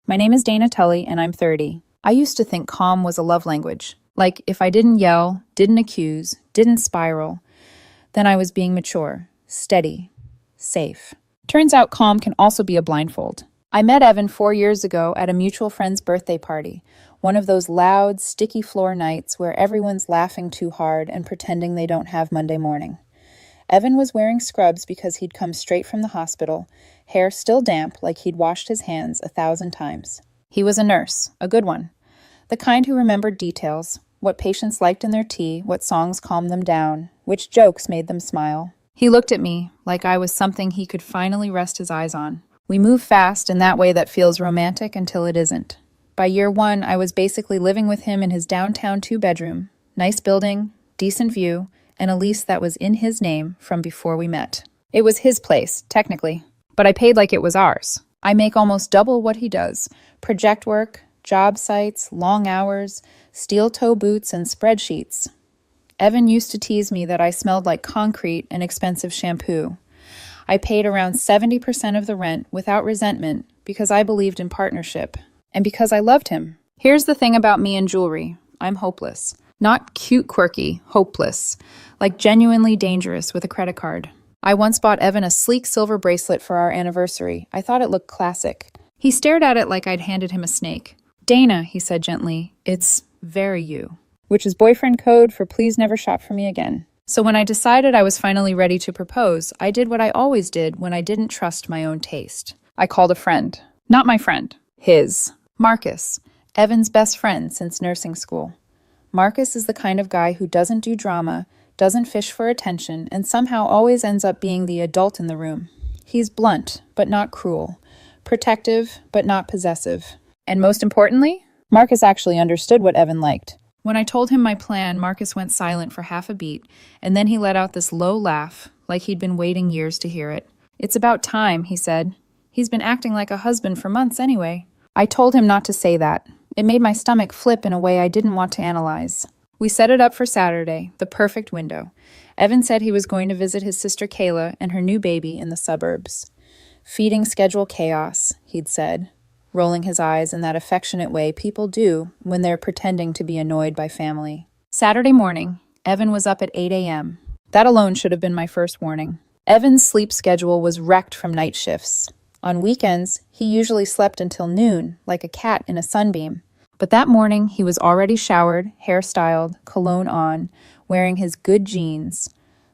My name is Dana Tully, and I'm 30. I used to think calm was a love language. Like, if I didn't yell, didn't accuse, didn't spiral, then I was being mature, steady, safe. Turns out calm can also be a blindfold. I met Evan 4 years ago at a mutual friend's birthday party, one of those loud, sticky floor nights where everyone's laughing too hard and pretending they don't have Monday morning. Evan was wearing scrubs because he'd come straight from the hospital, hair still damp like he'd washed his hands 1,000 times. He was a nurse, a good one. The kind who remembered details, what patients liked in their tea, what songs calmed them down, which jokes made them smile. He looked at me like I was something he could finally rest his eyes on. We move fast in that way that feels romantic until it isn't. By year 1, I was basically living with him in his downtown 2-bedroom, nice building, decent view, and a lease that was in his name from before we met. It was his place, technically, but I paid like it was ours. I make almost double what he does. Project work, job sites, long hours, steel-toe boots, and spreadsheets. Evan used to tease me that I smelled like concrete and expensive shampoo. I paid around 70% of the rent without resentment because I believed in partnership and because I loved him. Here's the thing about me and jewelry. I'm hopeless. Not cute, quirky, hopeless. Like genuinely dangerous with a credit card. I once bought Evan a sleek silver bracelet for our anniversary. I thought it looked classic. He stared at it like I'd handed him a snake. "Dana," he said gently, "it's very you." Which is boyfriend code for please never shop for me again. So when I decided I was finally ready to propose, I did what I always did when I didn't trust my own taste. I called a friend. Not my friend. His. Marcus. Evan's best friend since nursing school. Marcus is the kind of guy who doesn't do drama, doesn't fish for attention, and somehow always ends up being the adult in the room. He's blunt, but not cruel. Protective, but not possessive. And most importantly, Marcus actually understood what Evan liked. When I told him my plan, Marcus went silent for half a beat, and then he let out this low laugh, like he'd been waiting years to hear it. "It's about time," he said. "He's been acting like a husband for months anyway." I told him not to say that. It made my stomach flip in a way I didn't want to analyze. We set it up for Saturday, the perfect window. Evan said he was going to visit his sister Kayla and her new baby in the suburbs. Feeding schedule chaos, he'd said, rolling his eyes in that affectionate way people do when they're pretending to be annoyed by family. Saturday morning, Evan was up at 8 a.m. That alone should have been my first warning. Evan's sleep schedule was wrecked from night shifts. On weekends, he usually slept until noon, like a cat in a sunbeam. But that morning, he was already showered, hairstyled, cologne on, wearing his good jeans,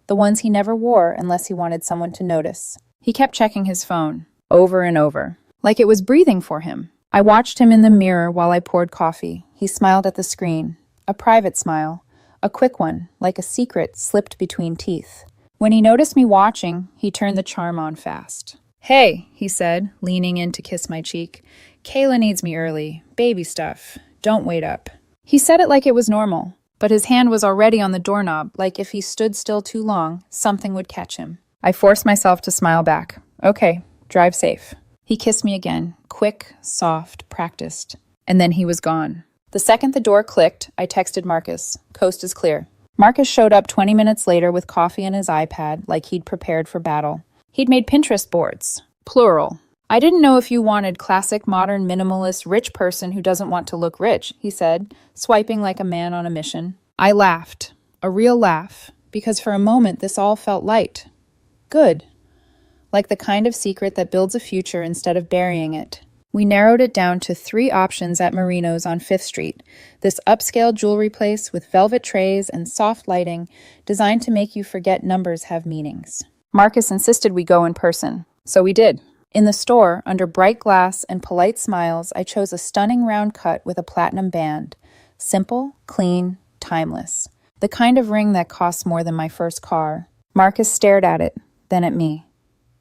the ones he never wore unless he wanted someone to notice. He kept checking his phone, over and over, like it was breathing for him. I watched him in the mirror while I poured coffee. He smiled at the screen, a private smile, a quick one, like a secret slipped between teeth. When he noticed me watching, he turned the charm on fast. "Hey," he said, leaning in to kiss my cheek. "Kayla needs me early. Baby stuff. Don't wait up." He said it like it was normal, but his hand was already on the doorknob, like if he stood still too long, something would catch him. I forced myself to smile back. "Okay, drive safe." He kissed me again, quick, soft, practiced. And then he was gone. The second the door clicked, I texted Marcus. "Coast is clear." Marcus showed up 20 minutes later with coffee and his iPad, like he'd prepared for battle. He'd made Pinterest boards. Plural. "I didn't know if you wanted classic, modern, minimalist, rich person who doesn't want to look rich," he said, swiping like a man on a mission. I laughed. A real laugh. Because for a moment this all felt light. Good. Like the kind of secret that builds a future instead of burying it. We narrowed it down to 3 options at Marino's on 5th Street, this upscale jewelry place with velvet trays and soft lighting designed to make you forget numbers have meanings. Marcus insisted we go in person, so we did. In the store, under bright glass and polite smiles, I chose a stunning round cut with a platinum band. Simple, clean, timeless. The kind of ring that costs more than my first car. Marcus stared at it, then at me.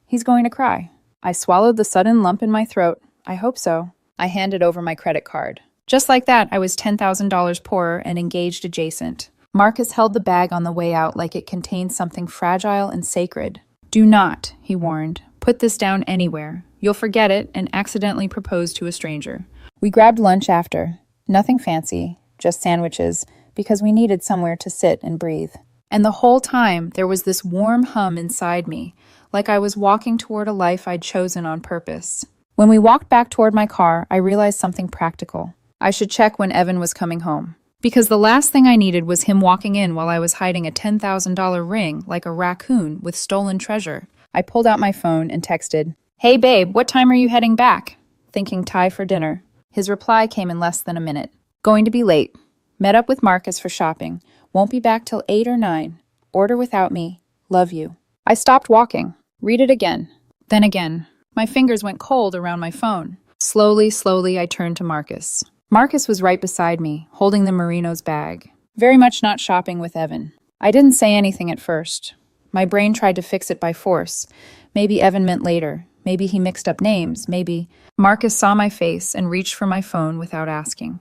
He's going to cry. I swallowed the sudden lump in my throat. I hope so. I handed over my credit card. Just like that, I was $10,000 poorer and engaged adjacent. Marcus held the bag on the way out like it contained something fragile and sacred. "Do not," he warned, "put this down anywhere. You'll forget it and accidentally propose to a stranger." We grabbed lunch after. Nothing fancy, just sandwiches, because we needed somewhere to sit and breathe. And the whole time, there was this warm hum inside me, like I was walking toward a life I'd chosen on purpose. When we walked back toward my car, I realized something practical. I should check when Evan was coming home. Because the last thing I needed was him walking in while I was hiding a $10,000 ring like a raccoon with stolen treasure. I pulled out my phone and texted, "Hey babe, what time are you heading back?" Thinking Thai for dinner. His reply came in less than a minute. "Going to be late. Met up with Marcus for shopping. Won't be back till 8 or 9. Order without me. Love you." I stopped walking. Read it again. Then again. My fingers went cold around my phone. Slowly, I turned to Marcus. Marcus was right beside me, holding the Merino's bag. Very much not shopping with Evan. I didn't say anything at first. My brain tried to fix it by force. Maybe Evan meant later. Maybe he mixed up names. Maybe. Marcus saw my face and reached for my phone without asking.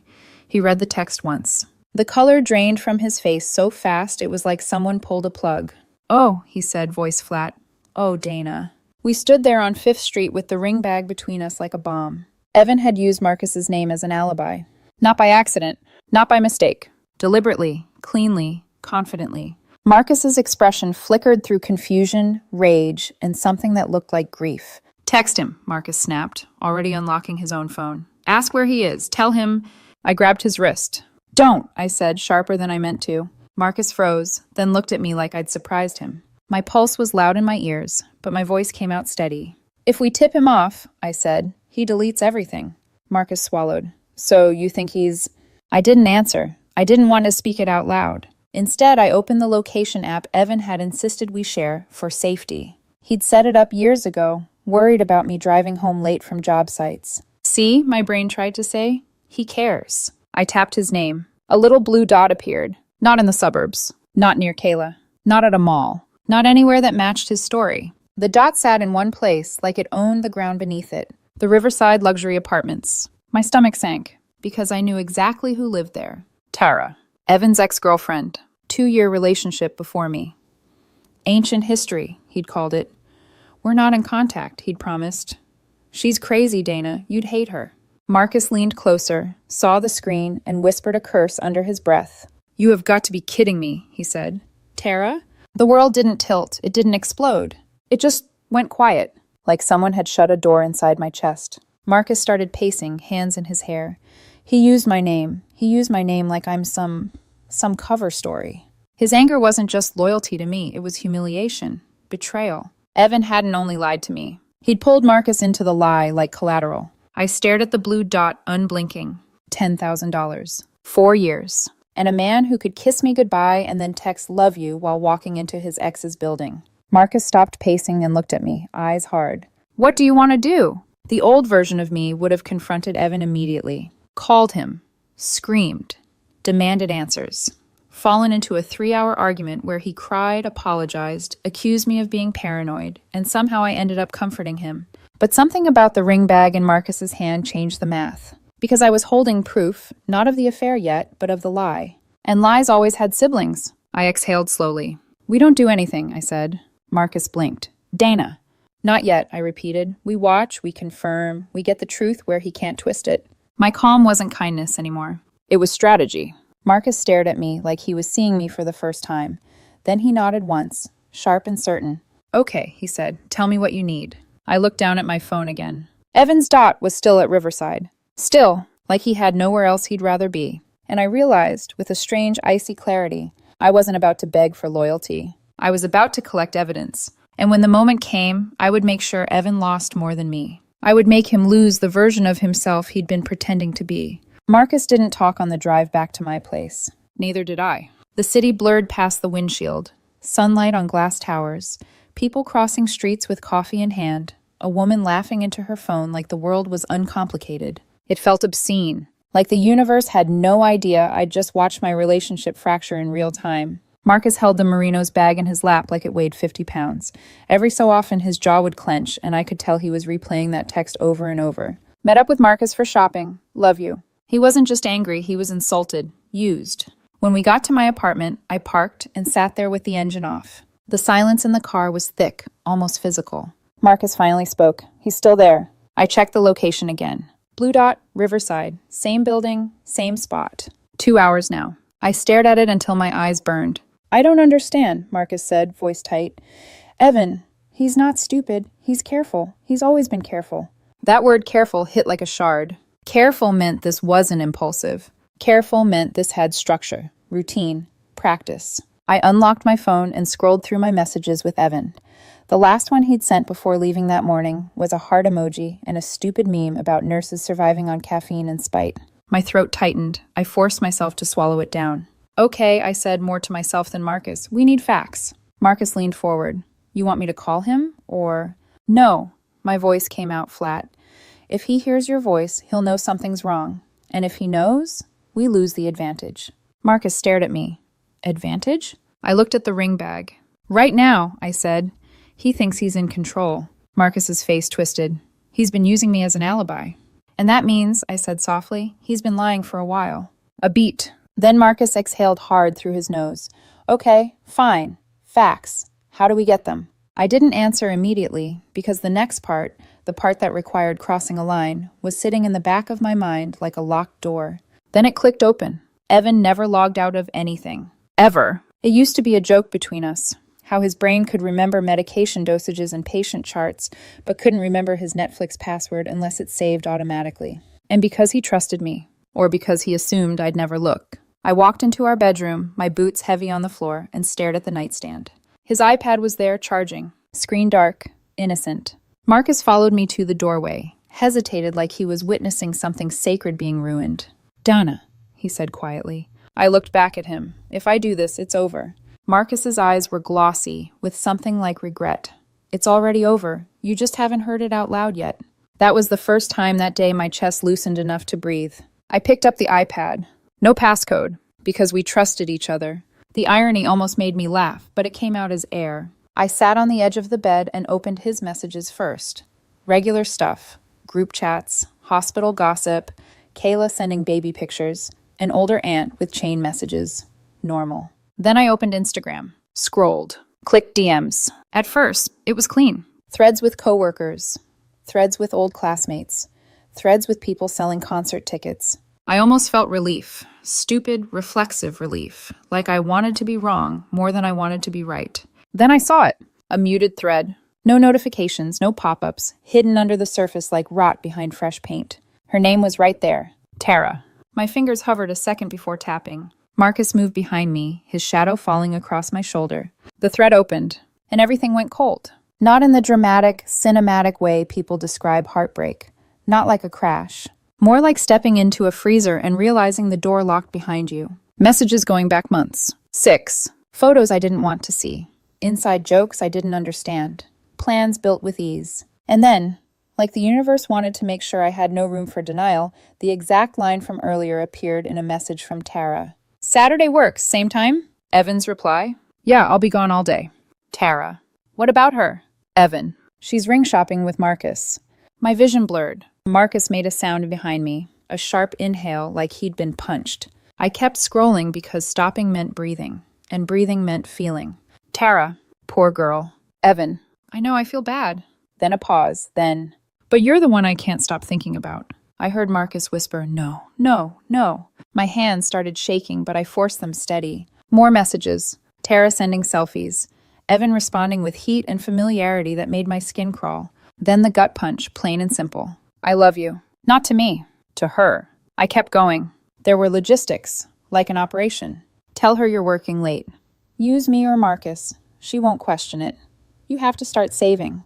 He read the text once. The color drained from his face so fast it was like someone pulled a plug. "Oh," he said, voice flat. "Oh, Dana." We stood there on 5th Street with the ring bag between us like a bomb. Evan had used Marcus's name as an alibi. Not by accident, not by mistake. Deliberately, cleanly, confidently. Marcus's expression flickered through confusion, rage, and something that looked like grief. "Text him," Marcus snapped, already unlocking his own phone. "Ask where he is. Tell him—" I grabbed his wrist. "Don't," I said, sharper than I meant to. Marcus froze, then looked at me like I'd surprised him. My pulse was loud in my ears, but my voice came out steady. "If we tip him off," I said, "he deletes everything." Marcus swallowed. "So you think he's—" I didn't answer. I didn't want to speak it out loud. Instead, I opened the location app Evan had insisted we share for safety. He'd set it up years ago, worried about me driving home late from job sites. "See," my brain tried to say. "He cares." I tapped his name. A little blue dot appeared. Not in the suburbs. Not near Kayla. Not at a mall. Not anywhere that matched his story. The dot sat in one place, like it owned the ground beneath it. The Riverside luxury apartments. My stomach sank, because I knew exactly who lived there. Tara, Evan's ex-girlfriend. 2-year relationship before me. Ancient history, he'd called it. We're not in contact, he'd promised. "She's crazy, Dana. You'd hate her." Marcus leaned closer, saw the screen, and whispered a curse under his breath. "You have got to be kidding me," he said. "Tara?" The world didn't tilt. It didn't explode. It just went quiet, like someone had shut a door inside my chest. Marcus started pacing, hands in his hair. He used my name. He used my name like I'm some cover story. His anger wasn't just loyalty to me. It was humiliation, betrayal. Evan hadn't only lied to me. He'd pulled Marcus into the lie like collateral. I stared at the blue dot, unblinking. $10,000. 4 years. And a man who could kiss me goodbye and then text "love you" while walking into his ex's building. Marcus stopped pacing and looked at me, eyes hard. "What do you want to do?" The old version of me would have confronted Evan immediately. Called him. Screamed. Demanded answers. Fallen into a 3-hour argument where he cried, apologized, accused me of being paranoid, and somehow I ended up comforting him. But something about the ring bag in Marcus's hand changed the math. Because I was holding proof, not of the affair yet, but of the lie. And lies always had siblings. I exhaled slowly. "We don't do anything," I said. Marcus blinked. "Dana." "Not yet," I repeated. "We watch, we confirm, we get the truth where he can't twist it." My calm wasn't kindness anymore. It was strategy. Marcus stared at me like he was seeing me for the first time. Then he nodded once, sharp and certain. "Okay," he said. "Tell me what you need." I looked down at my phone again. Evan's dot was still at Riverside. Still, like he had nowhere else he'd rather be. And I realized, with a strange, icy clarity, I wasn't about to beg for loyalty. I was about to collect evidence. And when the moment came, I would make sure Evan lost more than me. I would make him lose the version of himself he'd been pretending to be. Marcus didn't talk on the drive back to my place. Neither did I. The city blurred past the windshield. Sunlight on glass towers. People crossing streets with coffee in hand. A woman laughing into her phone like the world was uncomplicated. It felt obscene. Like the universe had no idea I'd just watched my relationship fracture in real time. Marcus held the Merino's bag in his lap like it weighed 50 pounds. Every so often his jaw would clench, and I could tell he was replaying that text over and over. Met up with Marcus for shopping. Love you. He wasn't just angry, he was insulted. Used. When we got to my apartment, I parked and sat there with the engine off. The silence in the car was thick, almost physical. Marcus finally spoke. "He's still there." I checked the location again. Blue dot, Riverside. Same building, same spot. 2 hours now. I stared at it until my eyes burned. "I don't understand," Marcus said, voice tight. "Evan, he's not stupid. He's careful. He's always been careful. That word careful hit like a shard. Careful meant this wasn't impulsive. Careful meant this had structure, routine, practice. I unlocked my phone and scrolled through my messages with Evan. The last one he'd sent before leaving that morning was a heart emoji and a stupid meme about nurses surviving on caffeine and spite. My throat tightened. I forced myself to swallow it down. Okay, I said more to myself than Marcus. We need facts. Marcus leaned forward. You want me to call him, or... No. My voice came out flat. If he hears your voice, he'll know something's wrong. And if he knows, we lose the advantage. Marcus stared at me. Advantage? I looked at the ring bag. Right now, I said. He thinks he's in control. Marcus's face twisted. He's been using me as an alibi. And that means, I said softly, he's been lying for a while. A beat. Then Marcus exhaled hard through his nose. Okay, fine. Facts. How do we get them? I didn't answer immediately because the next part, the part that required crossing a line, was sitting in the back of my mind like a locked door. Then it clicked open. Evan never logged out of anything. Ever. It used to be a joke between us, how his brain could remember medication dosages and patient charts, but couldn't remember his Netflix password unless it saved automatically. And because he trusted me, or because he assumed I'd never look. I walked into our bedroom, my boots heavy on the floor, and stared at the nightstand. His iPad was there, charging. Screen dark, innocent. Marcus followed me to the doorway, hesitated like he was witnessing something sacred being ruined. Donna, he said quietly. I looked back at him. If I do this, it's over. Marcus's eyes were glossy, with something like regret. It's already over. You just haven't heard it out loud yet. That was the first time that day my chest loosened enough to breathe. I picked up the iPad. No passcode, because we trusted each other. The irony almost made me laugh, but it came out as air. I sat on the edge of the bed and opened his messages first. Regular stuff. Group chats, hospital gossip, Kayla sending baby pictures, an older aunt with chain messages. Normal. Then I opened Instagram. Scrolled. Clicked DMs. At first, it was clean. Threads with coworkers. Threads with old classmates. Threads with people selling concert tickets. I almost felt relief. Stupid, reflexive relief. Like I wanted to be wrong more than I wanted to be right. Then I saw it. A muted thread. No notifications, no pop-ups, hidden under the surface like rot behind fresh paint. Her name was right there. Tara. My fingers hovered a second before tapping. Marcus moved behind me, his shadow falling across my shoulder. The thread opened, and everything went cold. Not in the dramatic, cinematic way people describe heartbreak. Not like a crash. More like stepping into a freezer and realizing the door locked behind you. Messages going back months. 6. Photos I didn't want to see. Inside jokes I didn't understand. Plans built with ease. And then, like the universe wanted to make sure I had no room for denial, the exact line from earlier appeared in a message from Tara. Saturday works, same time? Evan's reply. Yeah, I'll be gone all day. Tara. What about her? Evan. She's ring shopping with Marcus. My vision blurred. Marcus made a sound behind me, a sharp inhale like he'd been punched. I kept scrolling because stopping meant breathing, and breathing meant feeling. Tara. Poor girl. Evan. I know, I feel bad. Then a pause, then... But you're the one I can't stop thinking about. I heard Marcus whisper, no, no, no. My hands started shaking, but I forced them steady. More messages. Tara sending selfies. Evan responding with heat and familiarity that made my skin crawl. Then the gut punch, plain and simple. I love you. Not to me. To her. I kept going. There were logistics, like an operation. Tell her you're working late. Use me or Marcus. She won't question it. You have to start saving.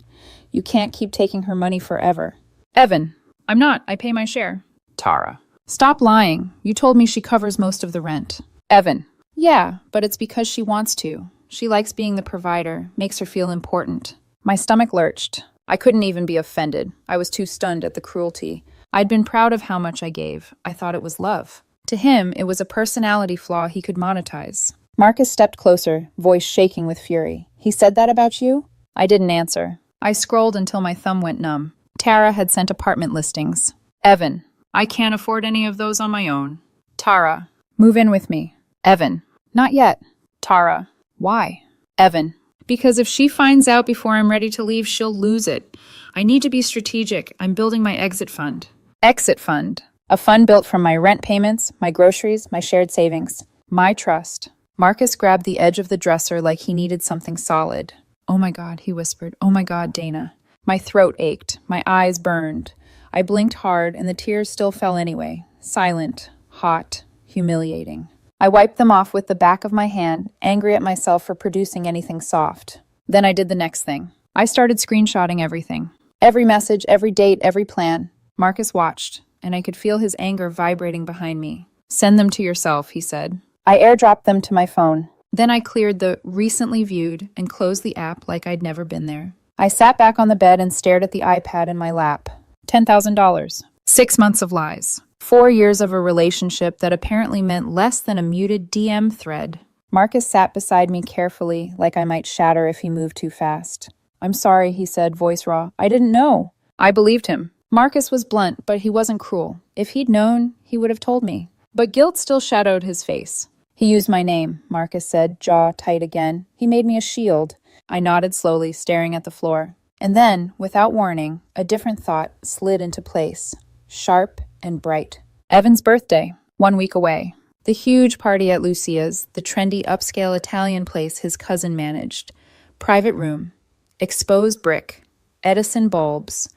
You can't keep taking her money forever. Evan. I'm not. I pay my share. Tara. Stop lying. You told me she covers most of the rent. Evan. Yeah, but it's because she wants to. She likes being the provider, makes her feel important. My stomach lurched. I couldn't even be offended. I was too stunned at the cruelty. I'd been proud of how much I gave. I thought it was love. To him, it was a personality flaw he could monetize. Marcus stepped closer, voice shaking with fury. He said that about you? I didn't answer. I scrolled until my thumb went numb. Tara had sent apartment listings. Evan. I can't afford any of those on my own. Tara. Move in with me. Evan. Not yet. Tara. Why? Evan. Because if she finds out before I'm ready to leave, she'll lose it. I need to be strategic. I'm building my exit fund. Exit fund. A fund built from my rent payments, my groceries, my shared savings. My trust. Marcus grabbed the edge of the dresser like he needed something solid. Oh my God, he whispered. Oh my God, Dana. My throat ached. My eyes burned. I blinked hard, and the tears still fell anyway. Silent, hot, humiliating. I wiped them off with the back of my hand, angry at myself for producing anything soft. Then I did the next thing. I started screenshotting everything. Every message, every date, every plan. Marcus watched, and I could feel his anger vibrating behind me. "Send them to yourself," he said. I airdropped them to my phone. Then I cleared the recently viewed and closed the app like I'd never been there. I sat back on the bed and stared at the iPad in my lap. $10,000. 6 months of lies. 4 years of a relationship that apparently meant less than a muted DM thread. Marcus sat beside me carefully, like I might shatter if he moved too fast. "I'm sorry," he said, voice raw. "I didn't know." I believed him. Marcus was blunt, but he wasn't cruel. If he'd known, he would have told me. But guilt still shadowed his face. "He used my name," Marcus said, jaw tight again. "He made me a shield." I nodded slowly, staring at the floor. And then, without warning, a different thought slid into place. Sharp and bright. Evan's birthday, 1 week away. The huge party at Lucia's, the trendy upscale Italian place his cousin managed. Private room. Exposed brick. Edison bulbs.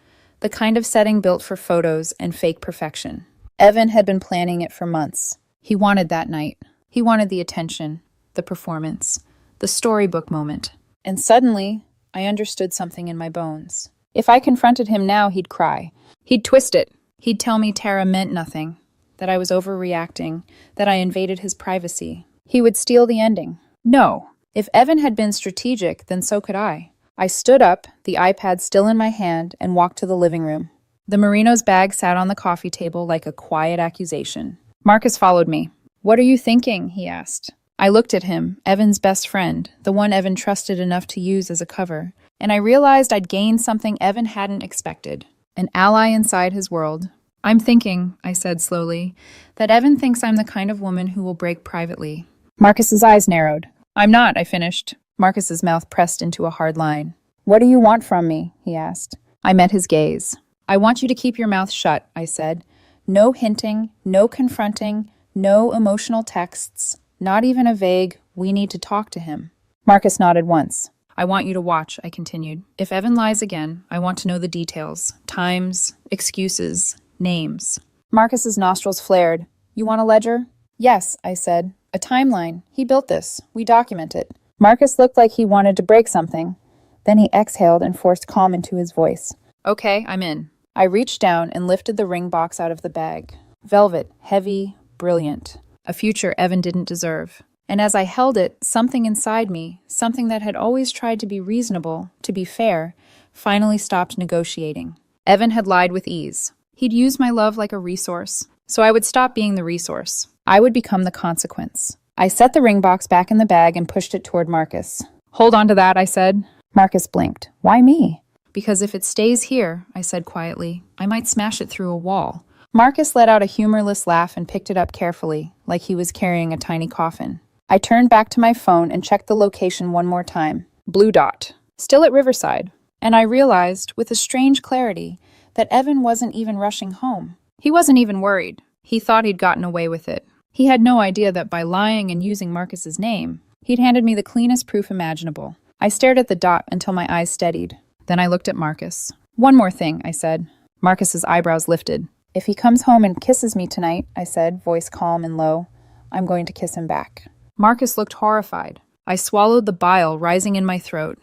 The kind of setting built for photos and fake perfection. Evan had been planning it for months. He wanted that night. He wanted the attention, the performance, the storybook moment. And suddenly, I understood something in my bones. If I confronted him now, he'd cry. He'd twist it. He'd tell me Tara meant nothing, that I was overreacting, that I invaded his privacy. He would steal the ending. No. If Evan had been strategic, then so could I. I stood up, the iPad still in my hand, and walked to the living room. The Merino's bag sat on the coffee table like a quiet accusation. Marcus followed me. "What are you thinking?" he asked. I looked at him, Evan's best friend, the one Evan trusted enough to use as a cover, and I realized I'd gained something Evan hadn't expected. An ally inside his world. "I'm thinking," I said slowly, "that Evan thinks I'm the kind of woman who will break privately." Marcus's eyes narrowed. "I'm not," I finished. Marcus's mouth pressed into a hard line. "What do you want from me?" he asked. I met his gaze. "I want you to keep your mouth shut," I said. "No hinting, no confronting, no emotional texts, not even a vague, 'we need to talk to him.'" Marcus nodded once. "I want you to watch," I continued. "If Evan lies again, I want to know the details. Times, excuses, names." Marcus's nostrils flared. "You want a ledger?" "Yes," I said. "A timeline. He built this. We document it." Marcus looked like he wanted to break something. Then he exhaled and forced calm into his voice. "Okay, I'm in." I reached down and lifted the ring box out of the bag. Velvet, heavy, brilliant. A future Evan didn't deserve. And as I held it, something inside me, something that had always tried to be reasonable, to be fair, finally stopped negotiating. Evan had lied with ease. He'd used my love like a resource, so I would stop being the resource. I would become the consequence. I set the ring box back in the bag and pushed it toward Marcus. "Hold on to that," I said. Marcus blinked. "Why me?" "Because if it stays here," I said quietly, "I might smash it through a wall." Marcus let out a humorless laugh and picked it up carefully, like he was carrying a tiny coffin. I turned back to my phone and checked the location one more time. Blue dot. Still at Riverside. And I realized, with a strange clarity, that Evan wasn't even rushing home. He wasn't even worried. He thought he'd gotten away with it. He had no idea that by lying and using Marcus's name, he'd handed me the cleanest proof imaginable. I stared at the dot until my eyes steadied. Then I looked at Marcus. "One more thing," I said. Marcus's eyebrows lifted. "If he comes home and kisses me tonight," I said, voice calm and low, "I'm going to kiss him back." Marcus looked horrified. I swallowed the bile rising in my throat.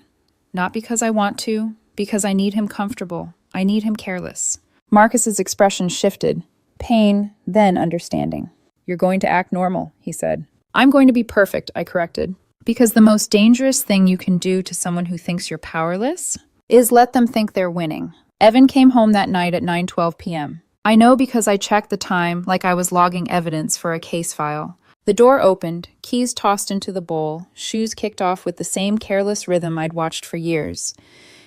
Not because I want to, because I need him comfortable. I need him careless. Marcus's expression shifted. Pain, then understanding. "You're going to act normal," he said. "I'm going to be perfect," I corrected. Because the most dangerous thing you can do to someone who thinks you're powerless is let them think they're winning. Evan came home that night at 9:12 p.m. I know because I checked the time like I was logging evidence for a case file. The door opened, keys tossed into the bowl, shoes kicked off with the same careless rhythm I'd watched for years.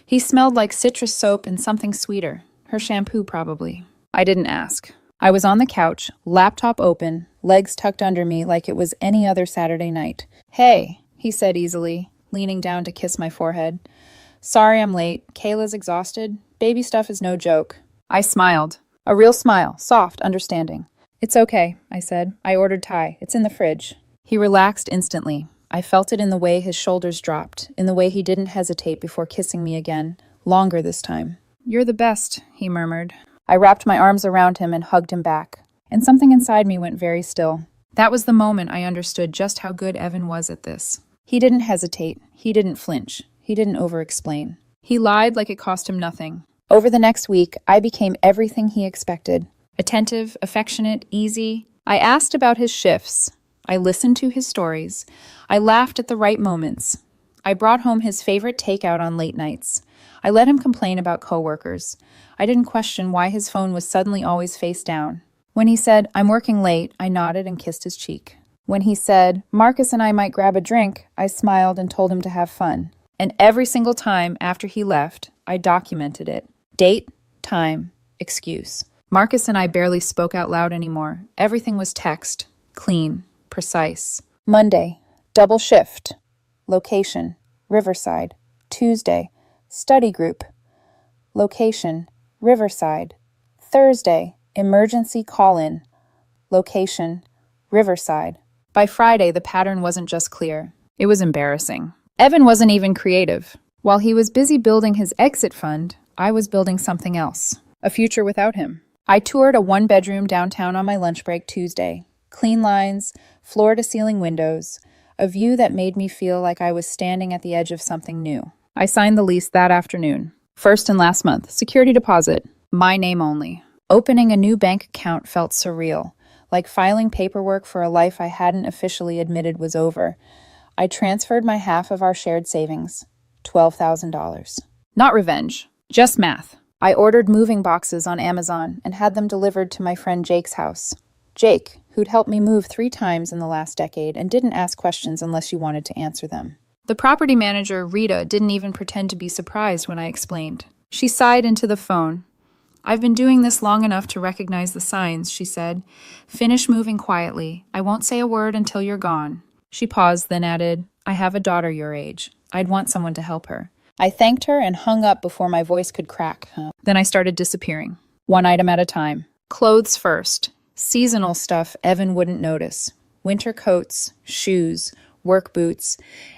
He smelled like citrus soap and something sweeter. Her shampoo, probably. I didn't ask. I was on the couch, laptop open, legs tucked under me like it was any other Saturday night. "Hey," he said easily, leaning down to kiss my forehead. "Sorry I'm late. Kayla's exhausted. Baby stuff is no joke." I smiled. A real smile, soft, understanding. "It's okay," I said. "I ordered Thai. It's in the fridge." He relaxed instantly. I felt it in the way his shoulders dropped, in the way he didn't hesitate before kissing me again, longer this time. "You're the best," he murmured. I wrapped my arms around him and hugged him back, and something inside me went very still. That was the moment I understood just how good Evan was at this. He didn't hesitate. He didn't flinch. He didn't over-explain. He lied like it cost him nothing. Over the next week, I became everything he expected. Attentive, affectionate, easy. I asked about his shifts. I listened to his stories. I laughed at the right moments. I brought home his favorite takeout on late nights. I let him complain about coworkers. I didn't question why his phone was suddenly always face down. When he said, "I'm working late," I nodded and kissed his cheek. When he said, "Marcus and I might grab a drink," I smiled and told him to have fun. And every single time after he left, I documented it. Date, time, excuse. Marcus and I barely spoke out loud anymore. Everything was text, clean, precise. Monday, double shift. Location, Riverside. Tuesday, study group. Location, Riverside. Thursday, emergency call-in. Location, Riverside. By Friday, the pattern wasn't just clear. It was embarrassing. Evan wasn't even creative. While he was busy building his exit fund, I was building something else. A future without him. I toured a one-bedroom downtown on my lunch break Tuesday. Clean lines, floor-to-ceiling windows, a view that made me feel like I was standing at the edge of something new. I signed the lease that afternoon. First and last month, security deposit, my name only. Opening a new bank account felt surreal, like filing paperwork for a life I hadn't officially admitted was over. I transferred my half of our shared savings, $12,000. Not revenge, just math. I ordered moving boxes on Amazon and had them delivered to my friend Jake's house. Jake, who'd helped me move 3 times in the last decade and didn't ask questions unless you wanted to answer them. The property manager, Rita, didn't even pretend to be surprised when I explained. She sighed into the phone. "I've been doing this long enough to recognize the signs," she said. "Finish moving quietly. I won't say a word until you're gone." She paused, then added, "I have a daughter your age. I'd want someone to help her." I thanked her and hung up before my voice could crack. Then I started disappearing, one item at a time. Clothes first. Seasonal stuff Evan wouldn't notice. Winter coats, shoes, work boots,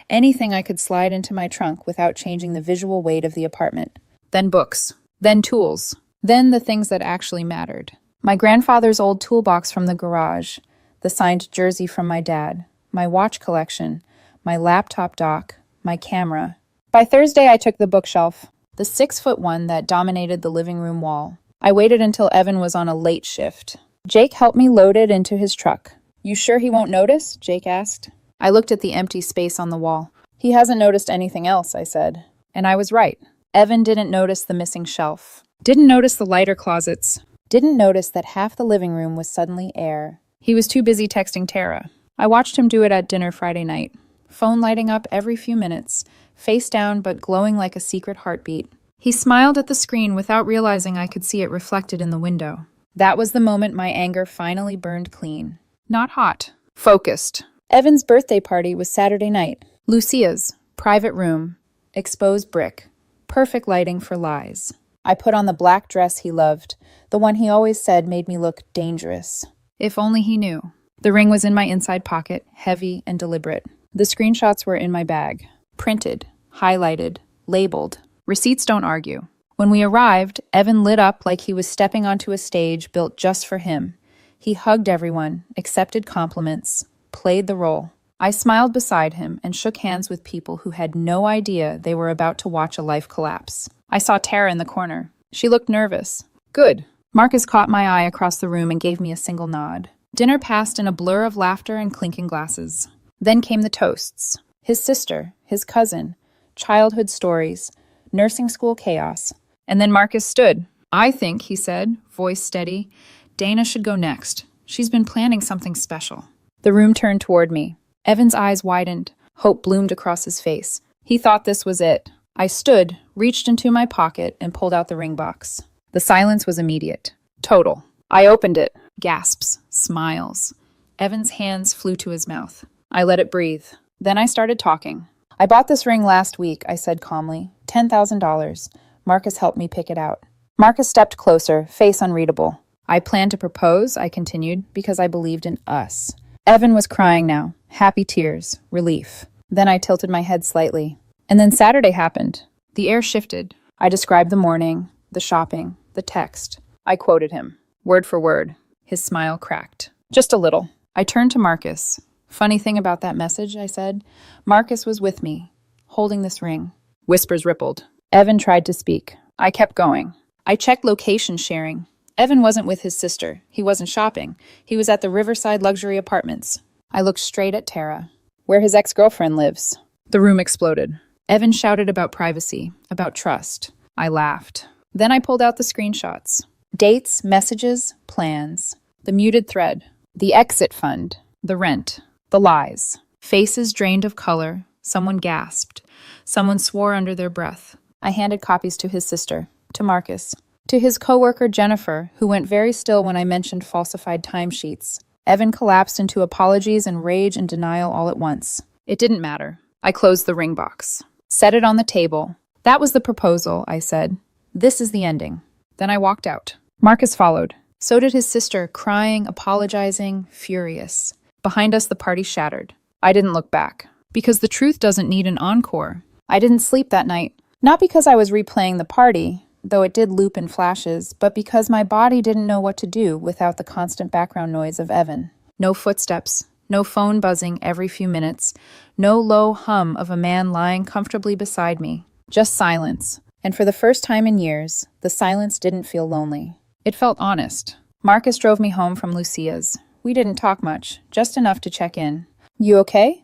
anything I could slide into my trunk without changing the visual weight of the apartment. Then books. Then tools. Then the things that actually mattered. My grandfather's old toolbox from the garage, the signed jersey from my dad, my watch collection, my laptop dock, my camera. By Thursday, I took the bookshelf, the 6-foot one that dominated the living room wall. I waited until Evan was on a late shift. Jake helped me load it into his truck. "You sure he won't notice?" Jake asked. I looked at the empty space on the wall. "He hasn't noticed anything else," I said. And I was right. Evan didn't notice the missing shelf. Didn't notice the lighter closets. Didn't notice that half the living room was suddenly air. He was too busy texting Tara. I watched him do it at dinner Friday night. Phone lighting up every few minutes, face down but glowing like a secret heartbeat. He smiled at the screen without realizing I could see it reflected in the window. That was the moment my anger finally burned clean. Not hot. Focused. Evan's birthday party was Saturday night. Lucia's. Private room. Exposed brick. Perfect lighting for lies. I put on the black dress he loved, the one he always said made me look dangerous. If only he knew. The ring was in my inside pocket, heavy and deliberate. The screenshots were in my bag. Printed, highlighted, labeled. Receipts don't argue. When we arrived, Evan lit up like he was stepping onto a stage built just for him. He hugged everyone, accepted compliments, played the role. I smiled beside him and shook hands with people who had no idea they were about to watch a life collapse. I saw Tara in the corner. She looked nervous. Good. Marcus caught my eye across the room and gave me a single nod. Dinner passed in a blur of laughter and clinking glasses. Then came the toasts. His sister, his cousin, childhood stories, nursing school chaos. And then Marcus stood. "I think," he said, voice steady, "Dana should go next. She's been planning something special." The room turned toward me. Evan's eyes widened. Hope bloomed across his face. He thought this was it. I stood, reached into my pocket, and pulled out the ring box. The silence was immediate. Total. I opened it. Gasps. Smiles. Evan's hands flew to his mouth. I let it breathe. Then I started talking. "I bought this ring last week," I said calmly. $10,000. Marcus helped me pick it out. Marcus stepped closer, face unreadable. "I planned to propose," I continued, "because I believed in us." Evan was crying now. Happy tears. Relief. Then I tilted my head slightly. And then Saturday happened. The air shifted. I described the morning, the shopping, the text. I quoted him, word for word. His smile cracked. Just a little. I turned to Marcus. Funny thing about that message, I said. Marcus was with me, holding this ring. Whispers rippled. Evan tried to speak. I kept going. I checked location sharing. Evan wasn't with his sister. He wasn't shopping. He was at the Riverside luxury apartments. I looked straight at Tara, where his ex-girlfriend lives. The room exploded. Evan shouted about privacy, about trust. I laughed. Then I pulled out the screenshots. Dates, messages, plans. The muted thread. The exit fund. The rent. The lies. Faces drained of color. Someone gasped. Someone swore under their breath. I handed copies to his sister, to Marcus, to his coworker Jennifer, who went very still when I mentioned falsified timesheets. Evan collapsed into apologies and rage and denial all at once. It didn't matter. I closed the ring box. Set it on the table. That was the proposal, I said. This is the ending. Then I walked out. Marcus followed. So did his sister, crying, apologizing, furious. Behind us, the party shattered. I didn't look back. Because the truth doesn't need an encore. I didn't sleep that night. Not because I was replaying the party, though it did loop in flashes, but because my body didn't know what to do without the constant background noise of Evan. No footsteps, no phone buzzing every few minutes, no low hum of a man lying comfortably beside me. Just silence. And for the first time in years, the silence didn't feel lonely. It felt honest. Marcus drove me home from Lucia's. We didn't talk much, just enough to check in. You okay?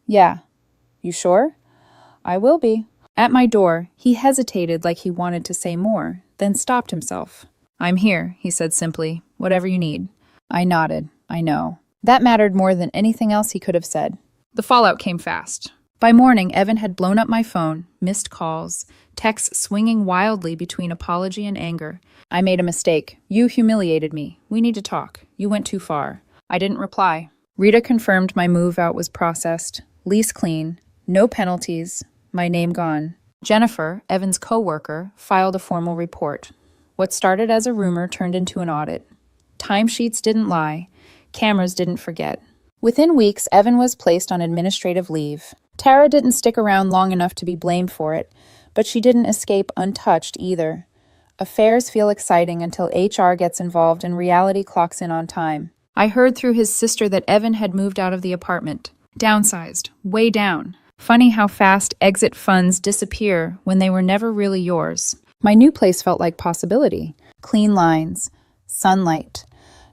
Yeah. You sure? I will be. At my door, he hesitated like he wanted to say more, then stopped himself. I'm here, he said simply. Whatever you need. I nodded. I know. That mattered more than anything else he could have said. The fallout came fast. By morning, Evan had blown up my phone, missed calls, texts swinging wildly between apology and anger. I made a mistake. You humiliated me. We need to talk. You went too far. I didn't reply. Rita confirmed my move out was processed. Lease clean. No penalties. My name gone. Jennifer, Evan's co-worker, filed a formal report. What started as a rumor turned into an audit. Timesheets didn't lie. Cameras didn't forget. Within weeks, Evan was placed on administrative leave. Tara didn't stick around long enough to be blamed for it, but she didn't escape untouched either. Affairs feel exciting until HR gets involved and reality clocks in on time. I heard through his sister that Evan had moved out of the apartment. Downsized. Way down. Funny how fast exit funds disappear when they were never really yours. My new place felt like possibility. Clean lines. Sunlight.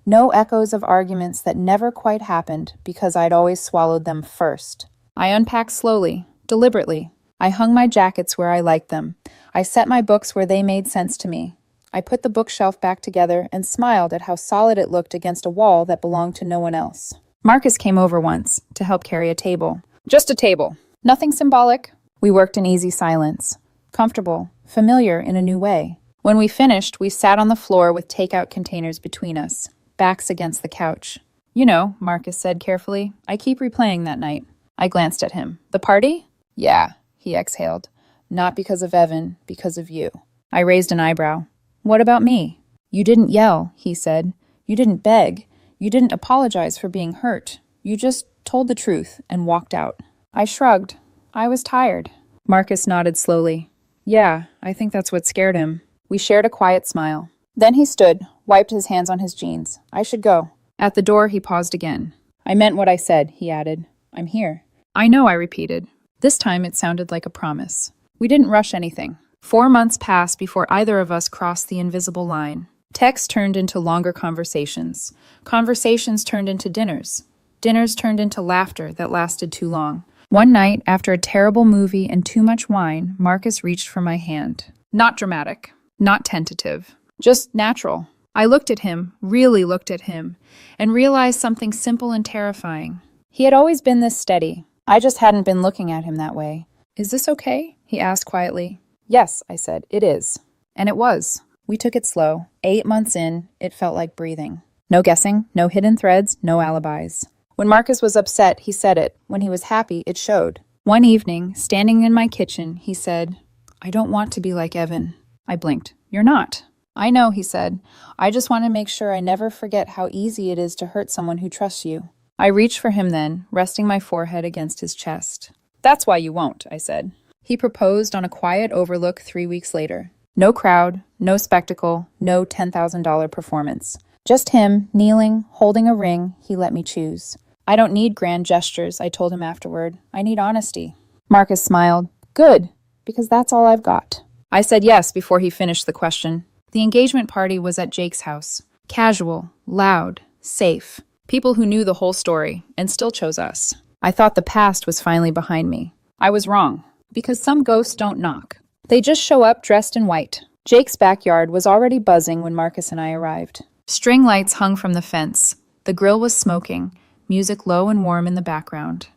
No echoes of arguments that never quite happened because I'd always swallowed them first. I unpacked slowly, deliberately. I hung my jackets where I liked them. I set my books where they made sense to me. I put the bookshelf back together and smiled at how solid it looked against a wall that belonged to no one else. Marcus came over once to help carry a table. Just a table. Nothing symbolic. We worked in easy silence. Comfortable, familiar in a new way. When we finished, we sat on the floor with takeout containers between us, backs against the couch. You know, Marcus said carefully. I keep replaying that night. I glanced at him. The party? Yeah, he exhaled. Not because of Evan, because of you. I raised an eyebrow. What about me? You didn't yell, he said. You didn't beg. You didn't apologize for being hurt. You just told the truth and walked out. I shrugged. I was tired. Marcus nodded slowly. Yeah, I think that's what scared him. We shared a quiet smile. Then he stood, wiped his hands on his jeans. I should go. At the door, he paused again. I meant what I said, he added. I'm here. I know, I repeated. This time it sounded like a promise. We didn't rush anything. 4 months passed before either of us crossed the invisible line. Texts turned into longer conversations. Conversations turned into dinners. Dinners turned into laughter that lasted too long. One night, after a terrible movie and too much wine, Marcus reached for my hand. Not dramatic, not tentative, just natural. I looked at him, really looked at him, and realized something simple and terrifying. He had always been this steady. I just hadn't been looking at him that way. Is this okay? He asked quietly. Yes, I said, it is. And it was. We took it slow. 8 months in, it felt like breathing. No guessing, no hidden threads, no alibis. When Marcus was upset, he said it. When he was happy, it showed. One evening, standing in my kitchen, he said, I don't want to be like Evan. I blinked. You're not. I know, he said. I just want to make sure I never forget how easy it is to hurt someone who trusts you. I reached for him then, resting my forehead against his chest. That's why you won't, I said. He proposed on a quiet overlook 3 weeks later. No crowd, no spectacle, no $10,000 performance. Just him, kneeling, holding a ring he let me choose. I don't need grand gestures, I told him afterward. I need honesty. Marcus smiled. Good, because that's all I've got. I said yes before he finished the question. The engagement party was at Jake's house. Casual, loud, safe. People who knew the whole story and still chose us. I thought the past was finally behind me. I was wrong, because some ghosts don't knock. They just show up dressed in white. Jake's backyard was already buzzing when Marcus and I arrived. String lights hung from the fence. The grill was smoking, music low and warm in the background.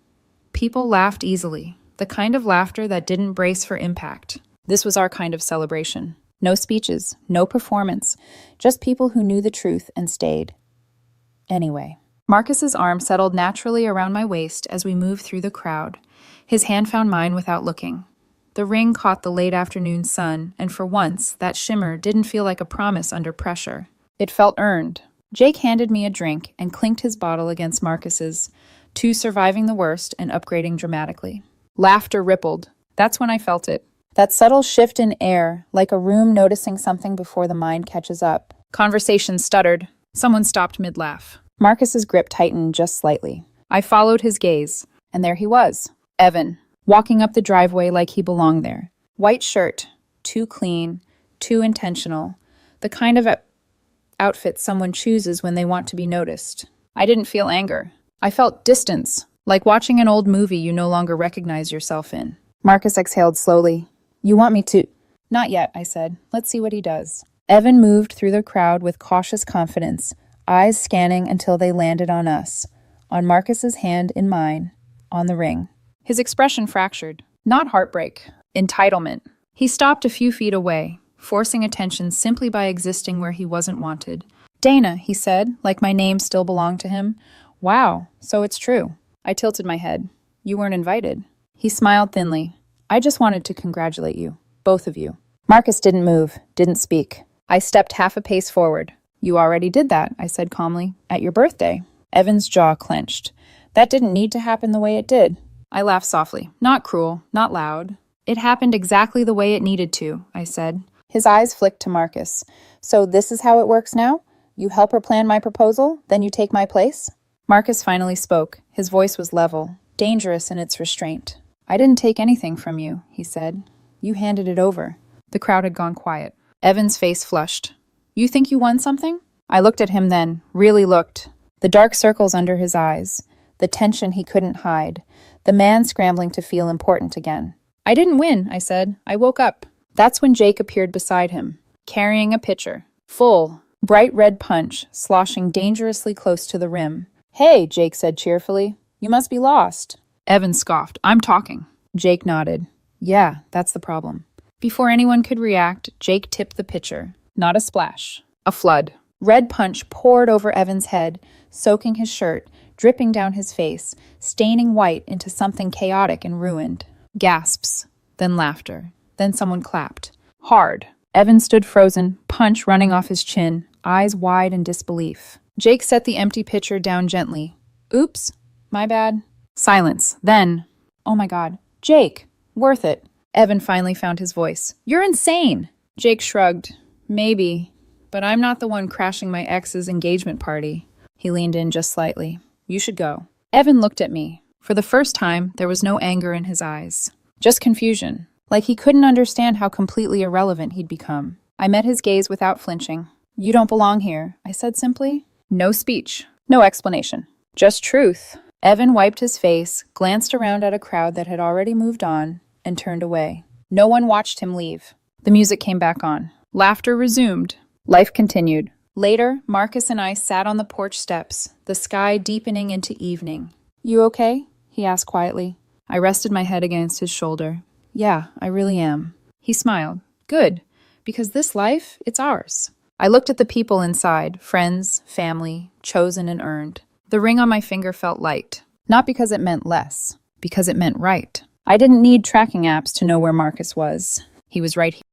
People laughed easily, the kind of laughter that didn't brace for impact. This was our kind of celebration. No speeches, no performance, just people who knew the truth and stayed. Anyway, Marcus's arm settled naturally around my waist as we moved through the crowd. His hand found mine without looking. The ring caught the late afternoon sun, and for once, that shimmer didn't feel like a promise under pressure. It felt earned. Jake handed me a drink and clinked his bottle against Marcus's, two surviving the worst and upgrading dramatically. Laughter rippled. That's when I felt it. That subtle shift in air, like a room noticing something before the mind catches up. Conversation stuttered. Someone stopped mid-laugh. Marcus's grip tightened just slightly. I followed his gaze, and there he was, Evan, walking up the driveway like he belonged there. White shirt, too clean, too intentional, the kind of outfit someone chooses when they want to be noticed. I didn't feel anger. I felt distance, like watching an old movie you no longer recognize yourself in. Marcus exhaled slowly. You want me to? Not yet, I said. Let's see what he does. Evan moved through the crowd with cautious confidence, eyes scanning until they landed on us, on Marcus's hand in mine, on the ring. His expression fractured. Not heartbreak. Entitlement. He stopped a few feet away, forcing attention simply by existing where he wasn't wanted. Dana, he said, like my name still belonged to him. Wow, so it's true. I tilted my head. You weren't invited. He smiled thinly. I just wanted to congratulate you, both of you. Marcus didn't move, didn't speak. I stepped half a pace forward. You already did that, I said calmly, at your birthday. Evan's jaw clenched. That didn't need to happen the way it did. I laughed softly. Not cruel, not loud. It happened exactly the way it needed to, I said. His eyes flicked to Marcus. So this is how it works now? You help her plan my proposal, then you take my place? Marcus finally spoke. His voice was level, dangerous in its restraint. I didn't take anything from you, he said. You handed it over. The crowd had gone quiet. Evan's face flushed. You think you won something? I looked at him then, really looked. The dark circles under his eyes, the tension he couldn't hide, the man scrambling to feel important again. I didn't win, I said. I woke up. That's when Jake appeared beside him, carrying a pitcher. Full, bright red punch, sloshing dangerously close to the rim. Hey, Jake said cheerfully. You must be lost. Evan scoffed. I'm talking. Jake nodded. Yeah, that's the problem. Before anyone could react, Jake tipped the pitcher. Not a splash. A flood. Red punch poured over Evan's head, soaking his shirt, dripping down his face, staining white into something chaotic and ruined. Gasps. Then laughter. Then someone clapped. Hard. Evan stood frozen, punch running off his chin, eyes wide in disbelief. Jake set the empty pitcher down gently. Oops. My bad. Silence. Then, oh my God. Jake. Worth it. Evan finally found his voice. You're insane. Jake shrugged. Maybe. But I'm not the one crashing my ex's engagement party. He leaned in just slightly. You should go. Evan looked at me. For the first time, there was no anger in his eyes. Just confusion. Like he couldn't understand how completely irrelevant he'd become. I met his gaze without flinching. You don't belong here, I said simply. No speech. No explanation. Just truth. Evan wiped his face, glanced around at a crowd that had already moved on, and turned away. No one watched him leave. The music came back on. Laughter resumed. Life continued. Later, Marcus and I sat on the porch steps, the sky deepening into evening. You okay? He asked quietly. I rested my head against his shoulder. Yeah, I really am. He smiled. Good, because this life, it's ours. I looked at the people inside, friends, family, chosen and earned. The ring on my finger felt light. Not because it meant less, because it meant right. I didn't need tracking apps to know where Marcus was. He was right here.